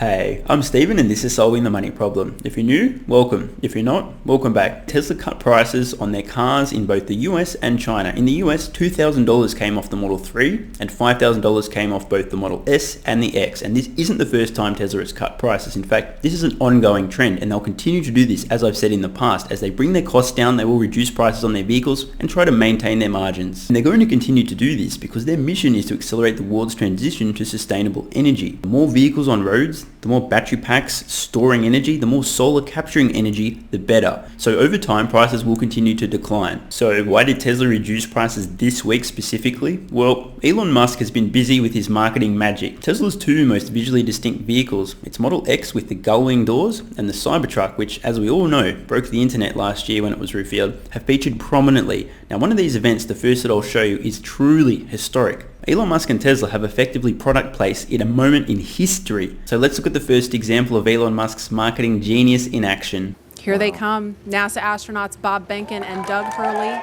Hey, I'm Steven and this is Solving the Money Problem. If you're new, welcome. If you're not, welcome back. Tesla cut prices on their cars in both the US and China. In the US, $2,000 came off the Model 3 and $5,000 came off both the Model S and the X. And this isn't the first time Tesla has cut prices. In fact, this is an ongoing trend and they'll continue to do this, as I've said in the past. As they bring their costs down, they will reduce prices on their vehicles and try to maintain their margins. And they're going to continue to do this because their mission is to accelerate the world's transition to sustainable energy. The more vehicles on roads, the more battery packs storing energy, the more solar capturing energy, the better. So over time, prices will continue to decline. So why did Tesla reduce prices this week specifically? Well, Elon Musk has been busy with his marketing magic. Tesla's two most visually distinct vehicles, its Model X with the gull-wing doors and the Cybertruck, which as we all know, broke the internet last year when it was revealed, have featured prominently. Now one of these events, the first that I'll show you, is truly historic. Elon Musk and Tesla have effectively product placed in a moment in history. So let's look at the first example of Elon Musk's marketing genius in action. Here they come, NASA astronauts Bob Behnken and Doug Hurley.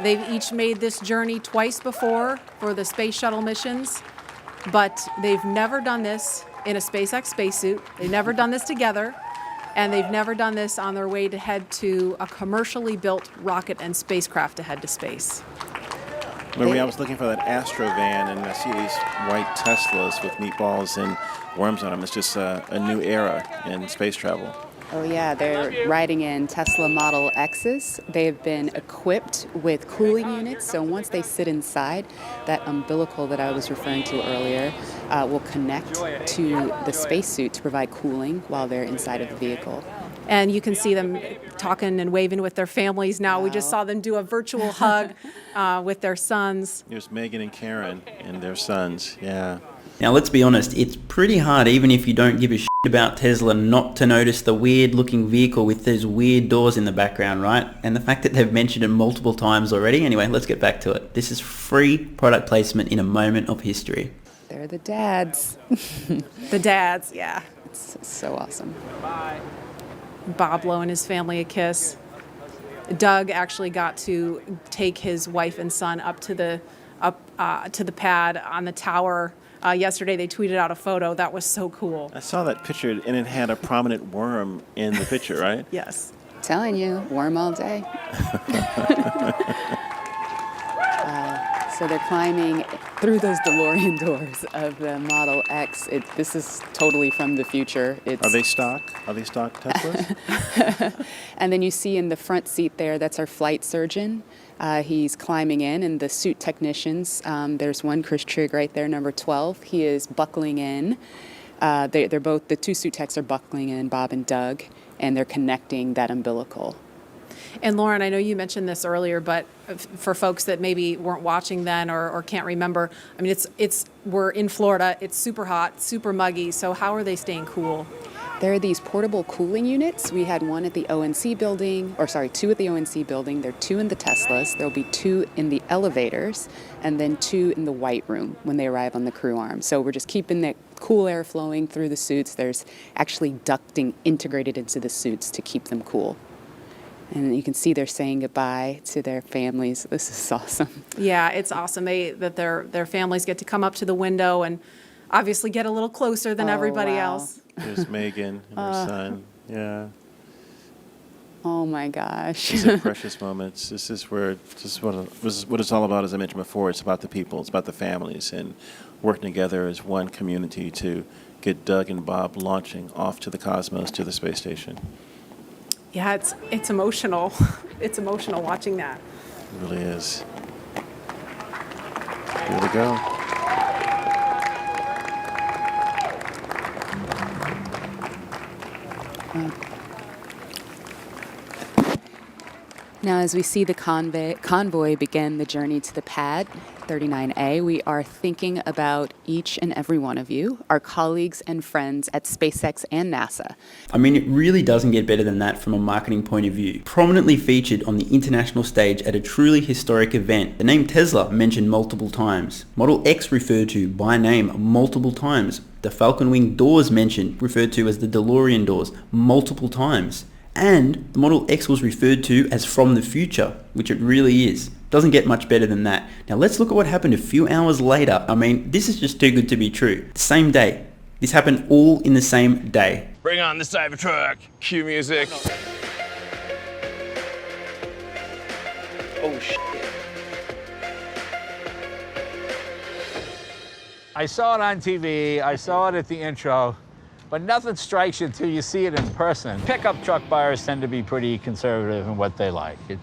They've each made this journey twice before for the space shuttle missions, but they've never done this in a SpaceX spacesuit. They've never done this together, and they've never done this on their way to head to a commercially built rocket and spacecraft to head to space. I was looking for that Astro van, and I see these white Teslas with meatballs and worms on them. It's just a new era in space travel. Oh yeah, they're riding in Tesla Model X's. They've been equipped with cooling units, so once they sit inside, that umbilical that I was referring to earlier will connect to the spacesuit to provide cooling while they're inside of the vehicle. And you can see them talking and waving with their families now. Wow. We just saw them do a virtual hug with their sons. Here's Megan and Karen and their sons, yeah. Now let's be honest, it's pretty hard even if you don't give a shit about Tesla not to notice the weird looking vehicle with those weird doors in the background, right? And the fact that they've mentioned it multiple times already. Anyway, let's get back to it. This is free product placement in a moment of history. They're the dads. The dads, yeah. It's so awesome. Bob blowing his family a kiss. Doug actually got to take his wife and son up to the pad on the tower. Yesterday they tweeted out a photo. That was so cool. I saw that picture, and it had a prominent worm in the picture, right? Yes. Telling you, worm all day. So they're climbing through those DeLorean doors of the Model X. This is totally from the future. Are they stock? Are they stock Teslas? And then you see in the front seat there, that's our flight surgeon. He's climbing in, and the suit technicians, there's one, Chris Trigg right there, number 12. He is buckling in. They're both, the two suit techs are buckling in, Bob and Doug, and they're connecting that umbilical. And Lauren, I know you mentioned this earlier, but for folks that maybe weren't watching then or can't remember, I mean, we're in Florida, it's super hot, super muggy, so how are they staying cool? There are these portable cooling units. We had one at the ONC building, two at the ONC building. There are two in the Teslas. There'll be two in the elevators, and then two in the white room when they arrive on the crew arm. So we're just keeping that cool air flowing through the suits. There's actually ducting integrated into the suits to keep them cool. And you can see they're saying goodbye to their families. This is awesome. Yeah, it's awesome that their families get to come up to the window and obviously get a little closer than everybody else. There's Megan and her son. Yeah. Oh my gosh. These are precious moments. This is what it's all about, as I mentioned before. It's about the people. It's about the families and working together as one community to get Doug and Bob launching off to the cosmos, to the space station. Yeah, it's emotional. It's emotional watching that. It really is. Here we go. Now, as we see the convoy begin the journey to the pad, 39A, we are thinking about each and every one of you, our colleagues and friends at SpaceX and NASA. I mean, it really doesn't get better than that from a marketing point of view. Prominently featured on the international stage at a truly historic event. The name Tesla mentioned multiple times. Model X referred to by name multiple times. The Falcon Wing doors mentioned, referred to as the DeLorean doors multiple times. And the Model X was referred to as from the future, which it really is. Doesn't get much better than that. Now let's look at what happened a few hours later. I mean, this is just too good to be true. The same day, This happened all in the same day. Bring on the Cybertruck. Cue music. Oh shit. I saw it on TV, I saw it at the intro, but nothing strikes you until you see it in person. Pickup truck buyers tend to be pretty conservative in what they like. It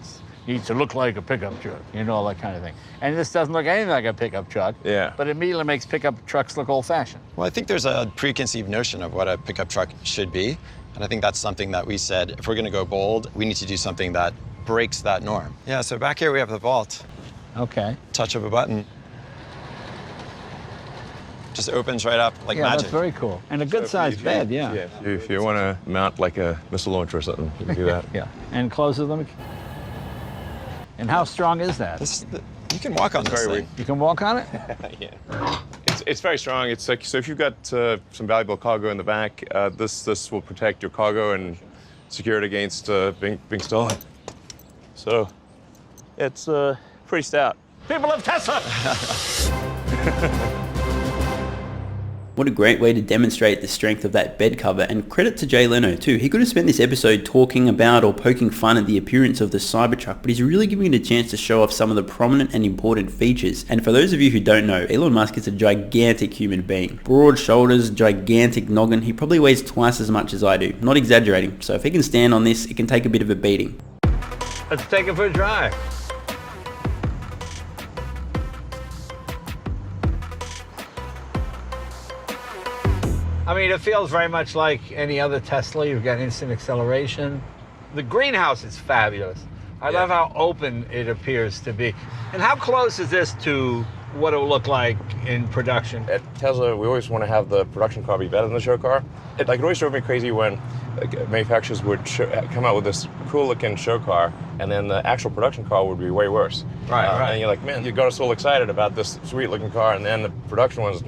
needs to look like a pickup truck, you know, all that kind of thing. And this doesn't look anything like a pickup truck, Yeah. but it immediately makes pickup trucks look old-fashioned. Well, I think there's a preconceived notion of what a pickup truck should be. And I think that's something that we said, if we're gonna go bold, we need to do something that breaks that norm. Yeah, so back here we have the vault. Okay. Touch of a button. Just opens right up like Yeah, magic. that's very cool. And a good-sized bed, yeah. If you want to mount like a missile launcher or something, you can do that. Yeah, and closes them. And how strong is that? You can walk on this thing. You can walk on it? Yeah. It's very strong. It's like, so if you've got some valuable cargo in the back, this will protect your cargo and secure it against being stolen. So it's pretty stout. People of Tesla! What a great way to demonstrate the strength of that bed cover, and credit to Jay Leno too. He could have spent this episode talking about or poking fun at the appearance of the Cybertruck, but he's really giving it a chance to show off some of the prominent and important features. And for those of you who don't know, Elon Musk is a gigantic human being. Broad shoulders, gigantic noggin. He probably weighs twice as much as I do. Not exaggerating. So if he can stand on this, it can take a bit of a beating. Let's take it for a drive. I mean, it feels very much like any other Tesla. You've got instant acceleration. The greenhouse is fabulous. I love how open it appears to be. And how close is this to what it will look like in production? At Tesla, we always want to have the production car be better than the show car. It always drove me crazy when manufacturers would come out with this cool-looking show car, and then the actual production car would be way worse. Right. And you're like, man, you got us all excited about this sweet-looking car, and then the production one is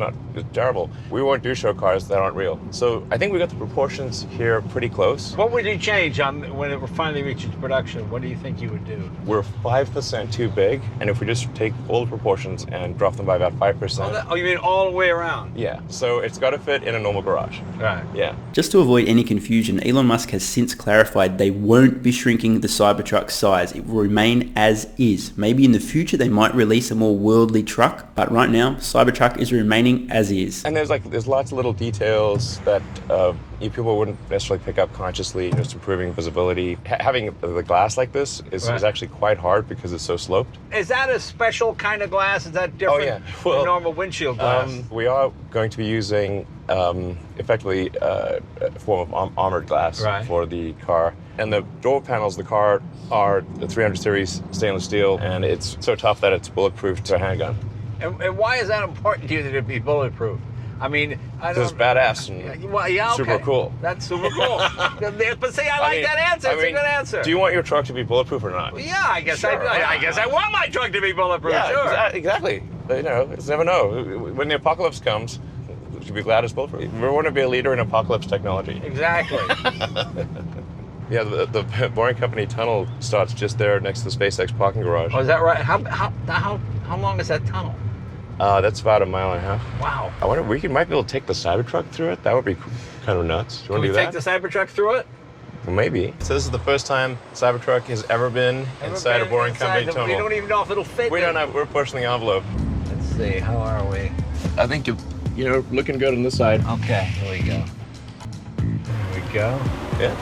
terrible. We won't do show cars that aren't real. So I think we got the proportions here pretty close. What would you change when it finally reaches production? What do you think you would do? We're 5% too big, and if we just take all the proportions and drop them by about 5%. Oh, you mean all the way around? Yeah, so it's got to fit in a normal garage. Right. Yeah. Just to avoid any confusion, Elon Musk has since clarified they won't be shrinking the Cybertruck's size. It will remain as is. Maybe in the future they might release a more worldly truck, but right now Cybertruck is remaining as is. And there's lots of little details that people wouldn't necessarily pick up consciously, just improving visibility. Having the glass like this is actually quite hard because it's so sloped. Is that a special kind of glass? Is that different than normal windshield glass? We are going to be using effectively a form of armored glass for the car. And the door panels of the car are the 300 series stainless steel, and it's so tough that it's bulletproof to a handgun. And why is that important to you that it be bulletproof? I mean, it's badass and super cool. That's super cool. But see, I like that answer. It's a good answer. Do you want your truck to be bulletproof or not? Yeah, I guess I guess I want my truck to be bulletproof. Yeah, sure. exactly. You know, you never know. When the apocalypse comes, you should be glad it's bulletproof. We want to be a leader in apocalypse technology. Exactly. Yeah, the Boring Company tunnel starts just there next to the SpaceX parking garage. Oh, is that right? How long is that tunnel? That's about 1.5 miles. Wow. I wonder, might be able to take the Cybertruck through it? That would be kind of nuts. Do you want to do that? Can we take the Cybertruck through it? Well, maybe. So this is the first time Cybertruck has ever been inside a Boring Company tunnel. We don't even know if it'll fit. We don't know. We're pushing the envelope. Let's see. How are we? I think you're looking good on this side. Okay. Here we go. There we go. Yeah.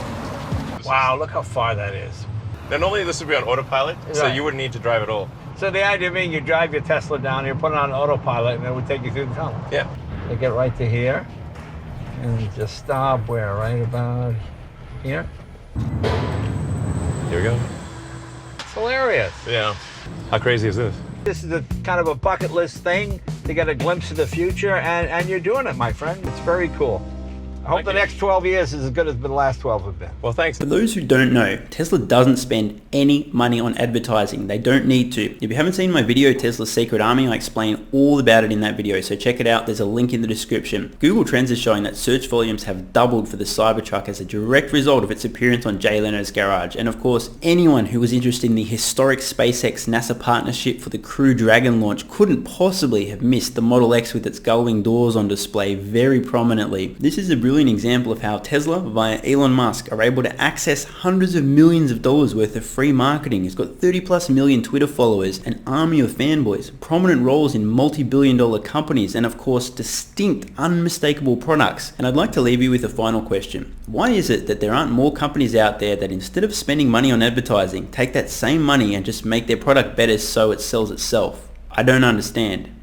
Wow, look how far that is. Now, normally this would be on autopilot, so you wouldn't need to drive at all. So the idea being you drive your Tesla down here, put it on autopilot, and it would take you through the tunnel. Yeah. So get right to here, and just stop where? Right about here? Here we go. It's hilarious. Yeah. How crazy is this? This is a kind of a bucket list thing to get a glimpse of the future, and you're doing it, my friend. It's very cool. I hope the next 12 years is as good as the last 12 have been. Well, thanks. For those who don't know, Tesla doesn't spend any money on advertising. They don't need to. If you haven't seen my video, Tesla's Secret Army, I explain all about it in that video, so check it out. There's a link in the description. Google Trends is showing that search volumes have doubled for the Cybertruck as a direct result of its appearance on Jay Leno's Garage. And of course, anyone who was interested in the historic SpaceX NASA partnership for the Crew Dragon launch couldn't possibly have missed the Model X with its gullwing doors on display very prominently. This is a brilliant example of how Tesla, via Elon Musk, are able to access hundreds of millions of dollars worth of free marketing. He's got 30 plus million Twitter followers, an army of fanboys, prominent roles in multi-billion dollar companies, and of course distinct, unmistakable products. And I'd like to leave you with a final question. Why is it that there aren't more companies out there that instead of spending money on advertising, take that same money and just make their product better so it sells itself? I don't understand.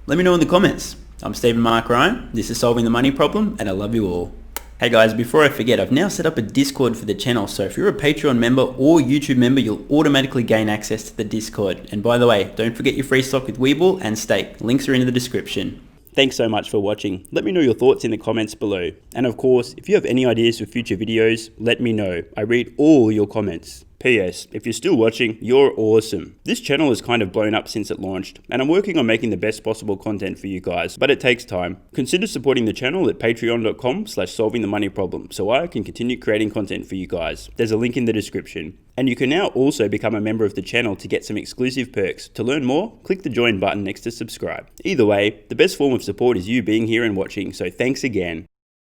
Let me know in the comments. I'm Stephen Mark Ryan, this is Solving the Money Problem, and I love you all. Hey guys, before I forget, I've now set up a Discord for the channel, so if you're a Patreon member or YouTube member, you'll automatically gain access to the Discord. And by the way, don't forget your free stock with WeBull and Stake. Links are in the description. Thanks so much for watching. Let me know your thoughts in the comments below. And of course, if you have any ideas for future videos, let me know. I read all your comments. P.S. If you're still watching, you're awesome. This channel has kind of blown up since it launched, and I'm working on making the best possible content for you guys, but it takes time. Consider supporting the channel at patreon.com/solvingthemoneyproblem so I can continue creating content for you guys. There's a link in the description. And you can now also become a member of the channel to get some exclusive perks. To learn more, click the join button next to subscribe. Either way, the best form of support is you being here and watching, so thanks again.